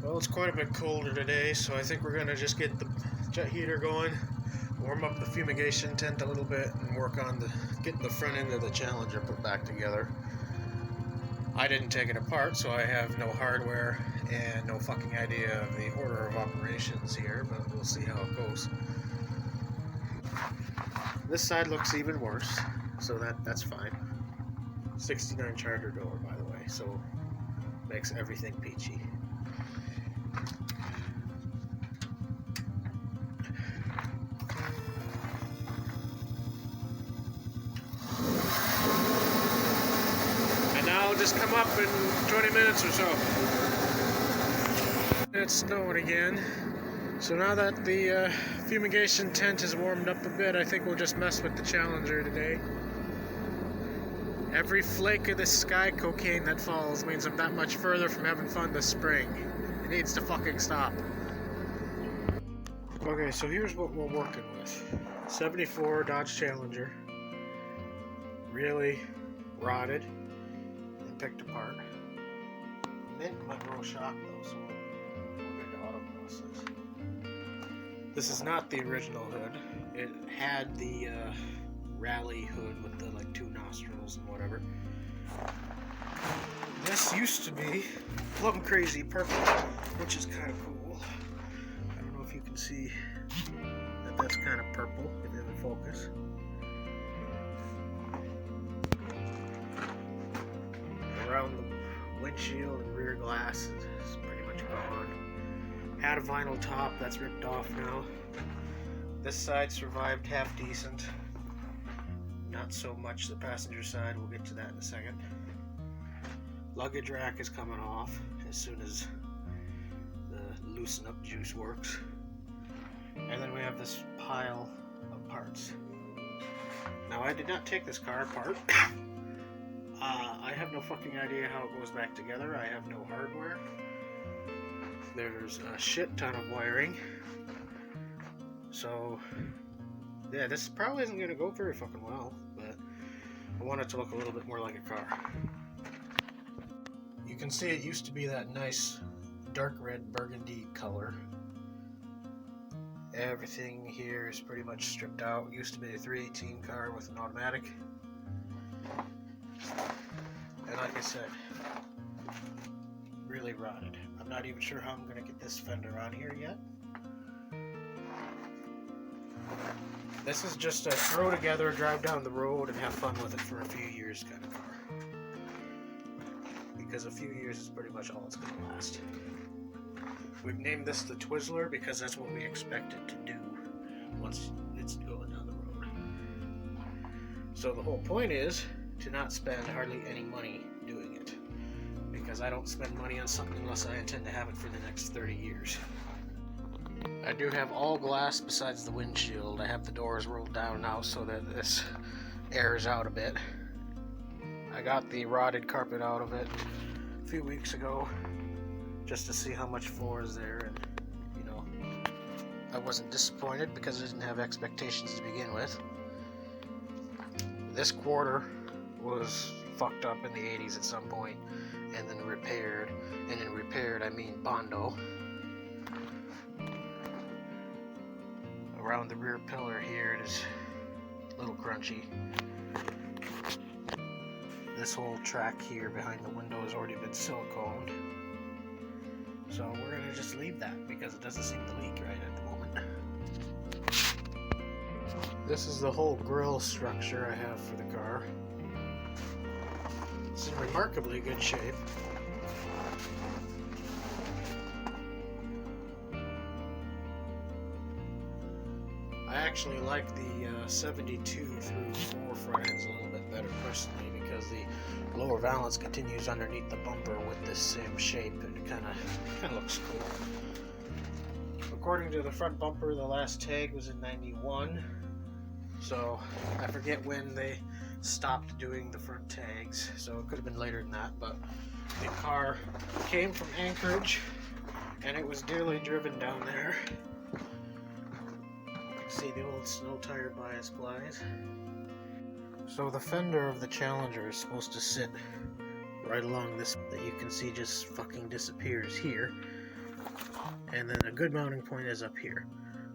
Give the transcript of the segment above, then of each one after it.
Well, it's quite a bit colder today, so I think we're going to just get the jet heater going, warm up the fumigation tent a little bit, and work on getting the front end of the Challenger put back together. I didn't take it apart, so I have no hardware and no fucking idea of the order of operations here, but we'll see how it goes. This side looks even worse, so that's fine. 69 charger door, by the way, so makes everything peachy. And now just come up in 20 minutes or so. It's snowing again. So now that the fumigation tent is warmed up a bit, I think we'll just mess with the Challenger today. Every flake of this sky cocaine that falls means I'm that much further from having fun this spring. It needs to fucking stop. Okay, so here's what we're working with. 74 Dodge Challenger. Really rotted and picked apart. Mint Monroe shock though, so we're good to auto process. This is not the original hood. It had the rally hood with the like 2 nostrils and whatever. This used to be plum crazy purple, which is kind of cool. I don't know if you can see that that's kind of purple if it would focus. Around the windshield and rear glass is pretty much gone. Had a vinyl top that's ripped off now. This side survived half decent. Not so much the passenger side, we'll get to that in a second. Luggage rack is coming off as soon as the loosen up juice works. And then we have this pile of parts. Now I did not take this car apart. I have no fucking idea how it goes back together. I have no hardware. There's a shit ton of wiring. So yeah, this probably isn't going to go very fucking well, but I want it to look a little bit more like a car. You can see it used to be that nice dark red burgundy color. Everything here is pretty much stripped out. It used to be a 318 car with an automatic. And like I said, really rotted. I'm not even sure how I'm going to get this fender on here yet. This is just a throw together, drive down the road, and have fun with it for a few years kind of car. Because a few years is pretty much all it's going to last. We've named this the Twizzler because that's what we expect it to do once it's going down the road. So the whole point is to not spend hardly any money doing it. Because I don't spend money on something unless I intend to have it for the next 30 years. I do have all glass besides the windshield. I have the doors rolled down now so that this airs out a bit. I got the rotted carpet out of it a few weeks ago just to see how much floor is there, and you know, I wasn't disappointed because I didn't have expectations to begin with. This quarter was fucked up in the 80s at some point and then repaired, and in repaired I mean Bondo. Around the rear pillar here it is a little crunchy. This whole track here behind the window has already been siliconed. So we're going to just leave that because it doesn't seem to leak right at the moment. This is the whole grille structure I have for the car. It's in remarkably good shape. I actually like the 72 through 4 front ends a little bit better personally because the lower valance continues underneath the bumper with this same shape, and it kind of looks cool. According to the front bumper, the last tag was in 91, so I forget when they stopped doing the front tags, so it could have been later than that, but the car came from Anchorage and it was dearly driven down there. See the old snow tire bias plies. So the fender of the Challenger is supposed to sit right along this that you can see just fucking disappears here. And then a good mounting point is up here.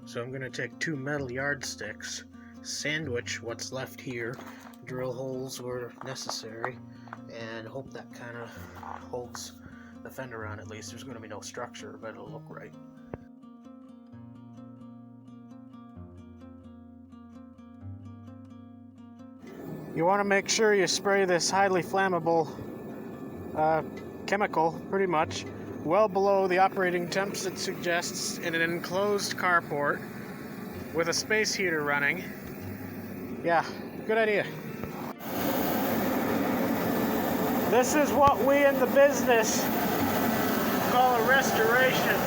So I'm going to take 2 metal yardsticks, sandwich what's left here, drill holes where necessary, and hope that kind of holds the fender on at least. There's going to be no structure, but it'll look right. You want to make sure you spray this highly flammable chemical, pretty much, well below the operating temps it suggests in an enclosed carport with a space heater running. Yeah, good idea. This is what we in the business call a restoration.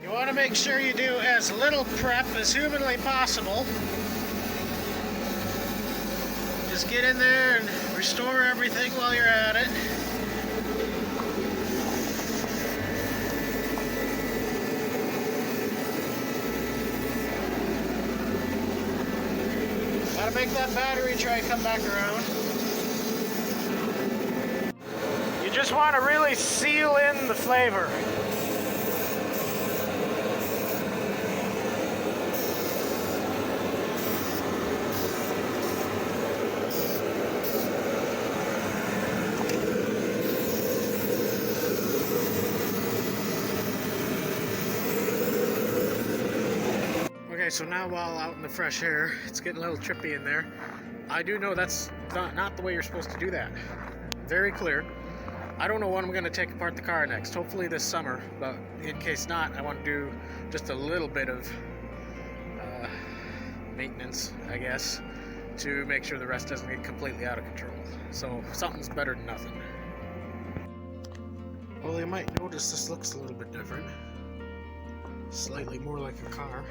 You want to make sure you do as little prep as humanly possible. Just get in there and restore everything while you're at it. Gotta make that battery try to come back around. You just want to really seal in the flavor. Okay, so now while out in the fresh air, it's getting a little trippy in there. I do know that's not the way you're supposed to do that. Very clear. I don't know when I'm going to take apart the car next. Hopefully this summer, but in case not, I want to do just a little bit of maintenance, I guess, to make sure the rest doesn't get completely out of control. So something's better than nothing. Well, you might notice this looks a little bit different. Slightly more like a car.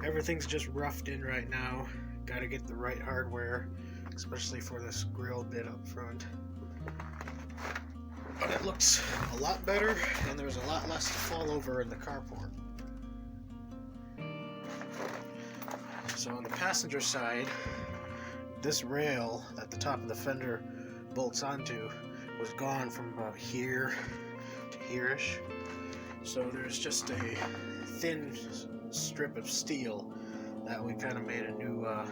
Everything's just roughed in right now. Gotta get the right hardware, especially for this grill bit up front. But it looks a lot better, and there's a lot less to fall over in the carport. So on the passenger side, this rail that the top of the fender bolts onto was gone from about here to here-ish. So there's just a thin strip of steel that we kind of made a new, I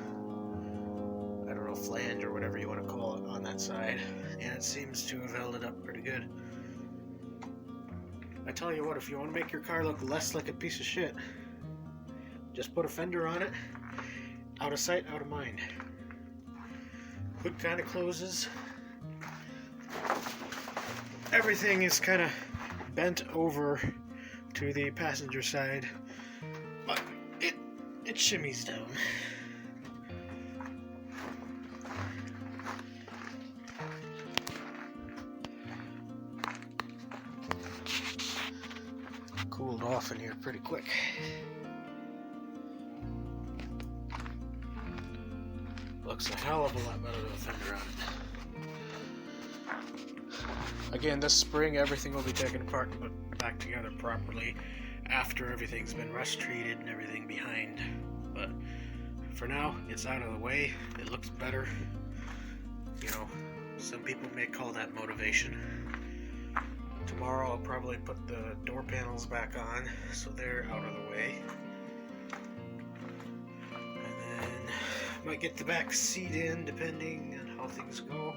don't know, flange or whatever you want to call it on that side. And it seems to have held it up pretty good. I tell you what, if you want to make your car look less like a piece of shit, just put a fender on it. Out of sight, out of mind. Hood kind of closes. Everything is kind of bent over to the passenger side, but it shimmies down. Cooled off in here pretty quick. Looks a hell of a lot better with a fender on it. Again, this spring everything will be taken apart and put back together properly after everything's been rust treated and everything behind. But for now, it's out of the way. It looks better. You know, some people may call that motivation. Tomorrow I'll probably put the door panels back on so they're out of the way. And then might get the back seat in depending on how things go.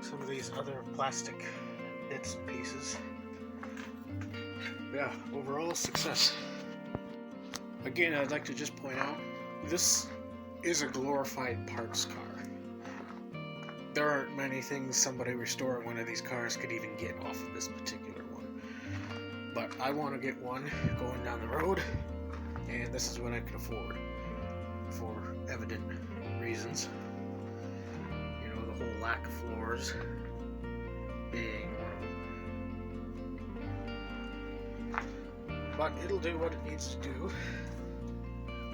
Some of these other plastic bits and pieces. Yeah, overall success. Again, I'd like to just point out, this is a glorified parts car. There aren't many things somebody restoring one of these cars could even get off of this particular one. But I want to get one going down the road, and this is what I can afford for evident reasons. You know, the whole lack of floors being one of them. But it'll do what it needs to do,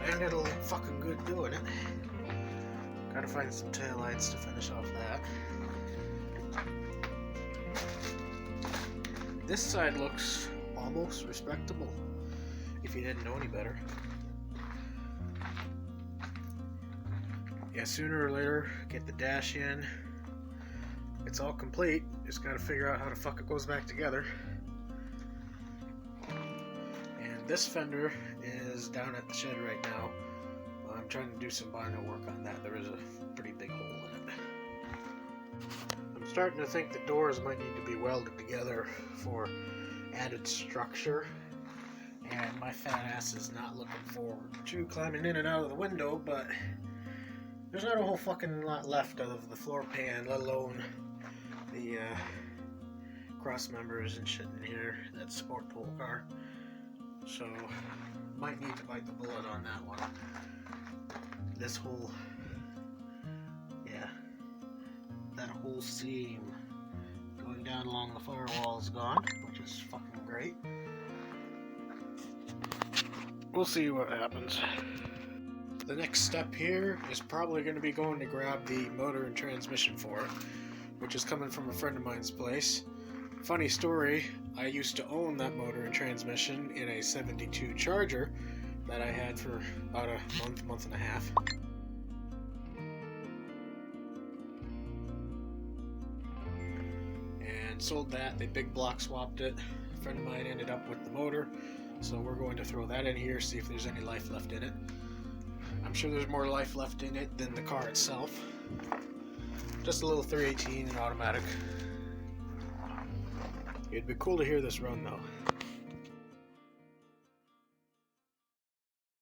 and it'll look fucking good doing it. Gotta find some taillights to finish off that. This side looks almost respectable, if you didn't know any better. yeah, sooner or later, get the dash in. It's all complete. Just gotta figure out how the fuck it goes back together. And this fender is down at the shed right now. I'm trying to do some vinyl work on that. There is a pretty big hole in it. I'm starting to think the doors might need to be welded together for added structure. And my fat ass is not looking forward to climbing in and out of the window, but there's not a whole fucking lot left of the floor pan, let alone the cross members and shit in here that support the whole car. So, might need to bite the bullet on that one. This whole, yeah, that whole seam going down along the firewall is gone, which is fucking great. We'll see what happens. The next step here is probably going to be going to grab the motor and transmission for it, which is coming from a friend of mine's place. Funny story, I used to own that motor and transmission in a 72 Charger that I had for about a month and a half. And sold that. They big block swapped it. A friend of mine ended up with the motor, so we're going to throw that in here, see if there's any life left in it. I'm sure there's more life left in it than the car itself. Just a little 318 and automatic. It'd be cool to hear this run though.